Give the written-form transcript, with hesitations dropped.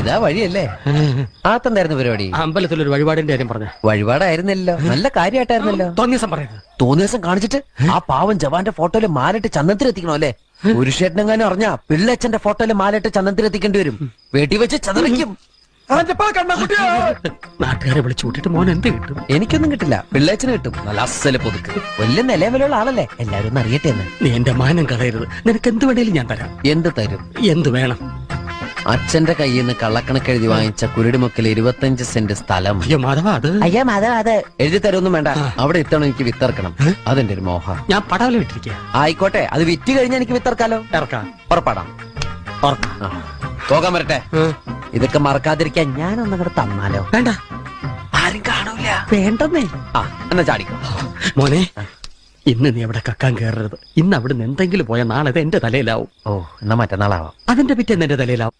ഇതാ വഴിയല്ലേ? ആത്തെന്തായിരുന്നു പരിപാടി? അമ്പലത്തിലൊരു വഴിപാടിന്റെ കാര്യം പറഞ്ഞു. വഴിപാടായിരുന്നല്ലോ, നല്ല കാര്യമായിട്ടായിരുന്നല്ലോ. തോന്നിയ ദിവസം പറയുന്നത്. തോന്നിയ ദിവസം കാണിച്ചിട്ട് ആ പാവം ജവാന്റെ ഫോട്ടോയില് മാലിട്ട് ചന്ദനത്തിലെത്തിക്കണോ അല്ലേ? പുരുഷേട്ടനെങ്ങാനും അറിഞ്ഞാ പിള്ളേച്ചന്റെ ഫോട്ടോയില് മാലിട്ട് ചന്ദനത്തിലെത്തിക്കേണ്ടി വരും. വീട്ടിൽ വെച്ച് ചതറിക്കും. നാട്ടുകാരെ വിളിച്ചു കൂട്ടിട്ട് മോൻ എന്ത് കിട്ടും? എനിക്കൊന്നും കിട്ടില്ല, പിള്ളേച്ചന് കിട്ടും. നല്ല അസല് പൊതുക്ക്, വലിയ നിലവിലുള്ള ആളല്ലേ, എല്ലാരും ഒന്ന് അറിയട്ടെ എന്ന്. നീ എന്റെ മാനം കളയരുത്. നിനക്ക് എന്ത് വേണേലും ഞാൻ തരാം. എന്ത് തരും? എന്ത് വേണം? അച്ഛന്റെ കയ്യിൽ നിന്ന് കള്ളക്കണക്കെഴുതി വാങ്ങിച്ച കുരുടിമുക്കിൽ 25 സെന്റ് സ്ഥലം. അയ്യോ മാധവ, അത് അതെ എഴുതി തരൊന്നും വേണ്ട. അവിടെ എത്തണം, എനിക്ക് വിത്തറക്കണം. അതെന്റെ ഒരു മോഹം. ഞാൻ പടവല ഇട്ടിരിക്കുക. ആയിക്കോട്ടെ, അത് വിറ്റ് കഴിഞ്ഞാൽ എനിക്ക് വിത്തറക്കാലോ. ഇറക്കാം. ഉറപ്പാടാം. പോകാൻ വരട്ടെ. ഇതൊക്കെ മറക്കാതിരിക്കാൻ ഞാനൊന്നും കൂടെ തന്നാലോ? വേണ്ട, ആരും കാണൂല. വേണ്ടെന്നേ. എന്നാ ചാടിക്കോ മോനെ. ഇന്ന് നീ അവിടെ കക്കാൻ കയറരുത്. ഇന്ന് അവിടുന്ന് എന്തെങ്കിലും പോയാൽ നാളെ എന്റെ തലയിലാവും. എന്നാ മറ്റന്നാളാവാം. അതിന്റെ പിറ്റേന്ന് എന്റെ തലയിലാവും.